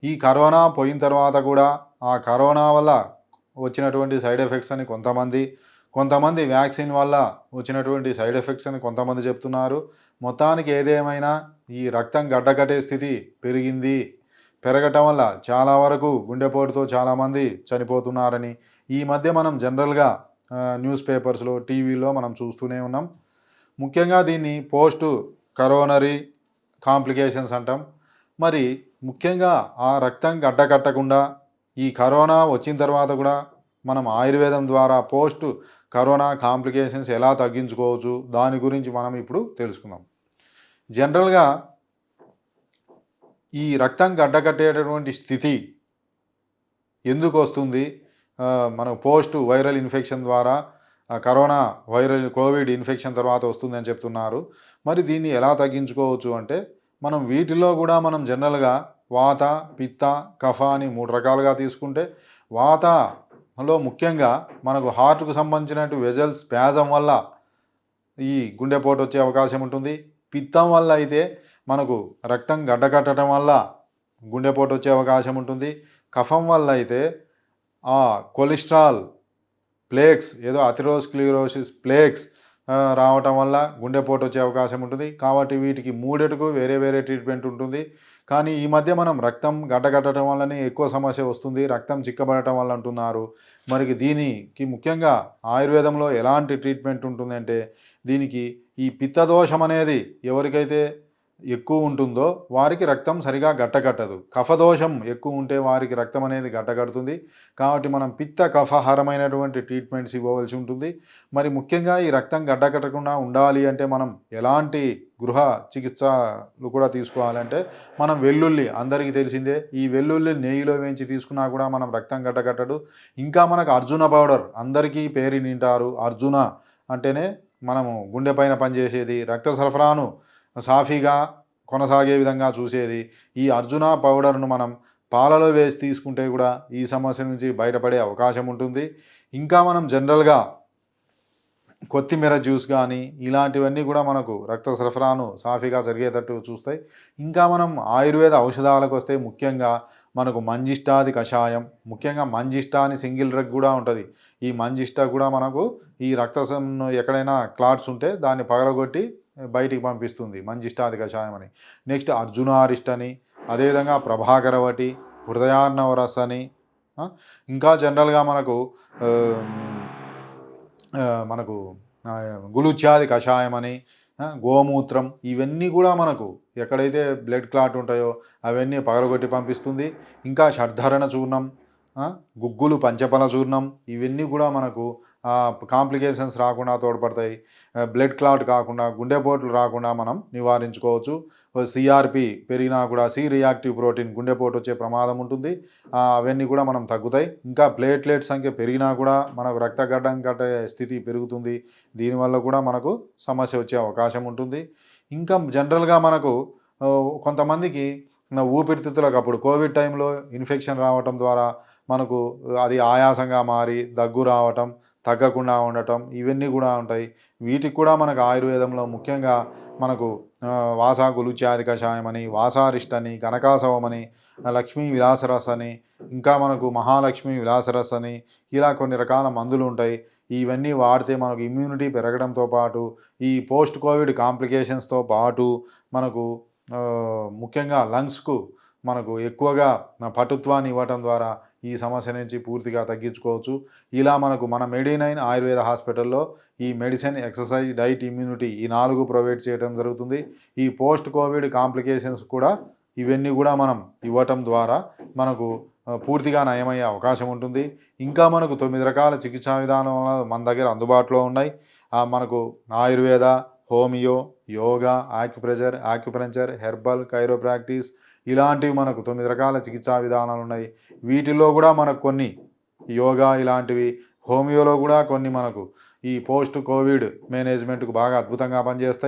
ఈ కరోనా పోయిన తర్వాత కూడా ఆ కరోనా వల్ల వచ్చినటువంటి సైడ్ ఎఫెక్ట్స్ అని కొంతమంది వ్యాక్సిన్ వల్ల వచ్చినటువంటి సైడ్ ఎఫెక్ట్స్ అని కొంతమంది చెప్తున్నారు. మొత్తానికి ఏదేమైనా ఈ రక్తం గడ్డకట్టే స్థితి పెరగటం వల్ల చాలా వరకు గుండెపోటుతో చాలామంది చనిపోతున్నారని ఈ మధ్య మనం జనరల్‌గా న్యూస్ పేపర్స్‌లో, టీవీలో మనం చూస్తూనే ఉన్నాం. ముఖ్యంగా దీన్ని పోస్ట్ కరోనరీ కాంప్లికేషన్స్ అంటాం. మరి ముఖ్యంగా ఆ రక్తం గడ్డకట్టకుండా ఈ కరోనా వచ్చిన తర్వాత కూడా మనం ఆయుర్వేదం ద్వారా పోస్ట్ కరోనా కాంప్లికేషన్స్ ఎలా తగ్గించుకోవచ్చు దాని గురించి మనం ఇప్పుడు తెలుసుకుందాం. జనరల్‌గా ఈ రక్తం గడ్డకట్టేటటువంటి స్థితి ఎందుకు వస్తుంది? మనకు పోస్ట్ వైరల్ ఇన్ఫెక్షన్ ద్వారా కోవిడ్ ఇన్ఫెక్షన్ తర్వాత వస్తుందని చెప్తున్నారు. మరి దీన్ని ఎలా తగ్గించుకోవచ్చు అంటే మనం వీటిలో కూడా మనం జనరల్‌గా వాత, పిత్త, కఫ అని 3 రకాలుగా తీసుకుంటే వాతలో ముఖ్యంగా మనకు హార్ట్‌కు సంబంధించినటు వెజల్స్ స్పాజమ్ వల్ల ఈ గుండెపోటు వచ్చే అవకాశం ఉంటుంది. పిత్తం వల్ల అయితే మనకు రక్తం గడ్డకట్టడం వల్ల గుండెపోటు వచ్చే అవకాశం ఉంటుంది. కఫం వల్ల అయితే కొలెస్ట్రాల్ ప్లేక్స్ ఏదో అథెరోస్క్లెరోసిస్ ప్లేక్స్ రావటం వల్ల గుండెపోటు వచ్చే అవకాశం ఉంటుంది. కాబట్టి వీటికి మూడిటికి వేరే వేరే ట్రీట్మెంట్ ఉంటుంది. కానీ ఈ మధ్య మనం రక్తం గడ్డకట్టడం వల్లనే ఎక్కువ సమస్య వస్తుంది, రక్తం చిక్కబడటం వల్ల అంటున్నారు. మరి దీనికి ముఖ్యంగా ఆయుర్వేదంలో ఎలాంటి ట్రీట్మెంట్ ఉంటుందంటే దీనికి ఈ పిత్తదోషం అనేది ఎవరికైతే ఎక్కువ ఉంటుందో వారికి రక్తం సరిగా గట్టకట్టదు. కఫదోషం ఎక్కువ ఉంటే వారికి రక్తం అనేది గట్టకడుతుంది. కాబట్టి మనం పిత్త కఫహరమైనటువంటి ట్రీట్మెంట్స్ ఇవ్వవలసి ఉంటుంది. మరి ముఖ్యంగా ఈ రక్తం గడ్డకట్టకుండా ఉండాలి అంటే మనం ఎలాంటి గృహ చికిత్సలు కూడా తీసుకోవాలంటే మనం వెల్లుల్లి అందరికీ తెలిసిందే. ఈ వెల్లుల్లి నెయ్యిలో వేయించి తీసుకున్నా కూడా మనం రక్తం గడ్డకట్టడు. ఇంకా మనకు అర్జున పౌడర్ అందరికీ పేరు వింటారు. అర్జున అంటేనే మనము గుండె పైన పనిచేసేది, రక్త సరఫరాను సాఫీగా కొనసాగే విధంగా చూసేది. ఈ అర్జున పౌడర్ను మనం పాలలో వేసి తీసుకుంటే కూడా ఈ సమస్య నుంచి బయటపడే అవకాశం ఉంటుంది. ఇంకా మనం జనరల్‌గా కొత్తిమీర జ్యూస్ కానీ ఇలాంటివన్నీ కూడా మనకు రక్త సరఫరాను సాఫీగా జరిగేటట్టు చూస్తాయి. ఇంకా మనం ఆయుర్వేద ఔషధాలకు వస్తే ముఖ్యంగా మనకు మంజిష్టాది కషాయం, ముఖ్యంగా మంజిష్ట అని సింగిల్ డ్రగ్ కూడా ఉంటుంది. ఈ మంజిష్ట కూడా మనకు ఈ రక్తం ఎక్కడైనా క్లాట్స్ ఉంటే దాన్ని పగలగొట్టి బయటికి పంపిస్తుంది మంజిష్టాది కషాయం అని. నెక్స్ట్ అర్జునారిష్ట్ అని, అదేవిధంగా ప్రభాకరవటి, హృదయార్ణవరస్ అని, ఇంకా జనరల్‌గా మనకు గులుచ్యాది కషాయం అని, గోమూత్రం ఇవన్నీ కూడా మనకు ఎక్కడైతే బ్లడ్ క్లాట్ ఉంటాయో అవన్నీ పగలగొట్టి పంపిస్తుంది. ఇంకా షడ్ధరణ చూర్ణం, గుగ్గులు పంచఫల చూర్ణం ఇవన్నీ కూడా మనకు కాంప్లికేషన్స్ రాకుండా తోడ్పడతాయి. బ్లడ్ క్లాట్ కాకుండా గుండెపోట్లు రాకుండా మనం నివారించుకోవచ్చు. సిఆర్పి పెరిగినా కూడా సి రియాక్టివ్ ప్రోటీన్ గుండెపోటు వచ్చే ప్రమాదం ఉంటుంది. అవన్నీ కూడా మనం తగ్గుతాయి. ఇంకా ప్లేట్లెట్ సంఖ్య పెరిగినా కూడా మనకు రక్తగడ్డం కట్టే స్థితి పెరుగుతుంది. దీనివల్ల కూడా మనకు సమస్య వచ్చే అవకాశం ఉంటుంది. ఇంకా జనరల్‌గా మనకు కొంతమందికి ఊపిరితిత్తులకు అప్పుడు కోవిడ్ టైంలో ఇన్ఫెక్షన్ రావటం ద్వారా మనకు అది ఆయాసంగా మారి దగ్గు రావటం, తగ్గకుండా ఉండటం ఇవన్నీ కూడా ఉంటాయి. వీటికి కూడా మనకు ఆయుర్వేదంలో ముఖ్యంగా మనకు వాసా గులుచ్యాది కషాయం అని, వాసారిష్ట్ అని, కనకాసవం అని, లక్ష్మీ విలాసరస్ అని, ఇంకా మనకు మహాలక్ష్మి విలాసరస్ అని ఇలా కొన్ని రకాల మందులు ఉంటాయి. ఇవన్నీ వాడితే మనకు ఇమ్యూనిటీ పెరగడంతో పాటు ఈ పోస్ట్ కోవిడ్ కాంప్లికేషన్స్తో పాటు మనకు ముఖ్యంగా లంగ్స్కు మనకు ఎక్కువగా పటుత్వాన్ని ఇవ్వటం ద్వారా ఈ సమస్య నుంచి పూర్తిగా తగ్గించుకోవచ్చు. ఇలా మన మెడి9 ఆయుర్వేద హాస్పిటల్లో ఈ మెడిసిన్, ఎక్సర్సైజ్, డైట్, ఇమ్యూనిటీ ఈ 4 ప్రొవైడ్ చేయడం జరుగుతుంది. ఈ పోస్ట్ కోవిడ్ కాంప్లికేషన్స్ కూడా ఇవన్నీ కూడా మనం ఇవ్వటం ద్వారా మనకు పూర్తిగా నయమయ్యే అవకాశం ఉంటుంది. ఇంకా మనకు 9 రకాల చికిత్సా విధానాలు మన దగ్గర అందుబాటులో ఉన్నాయి. మనకు Ayurveda, homeo, yoga, acupressure, herbal, chiropractic ఇలాంటివి మనకు 9 రకాల చికిత్సా విధానాలు ఉన్నాయి. వీటిలో కూడా మనకు కొన్ని యోగా ఇలాంటివి, హోమియోలో కూడా కొన్ని మనకు ఈ పోస్ట్ కోవిడ్ మేనేజ్మెంట్కు బాగా అద్భుతంగా పనిచేస్తాయి.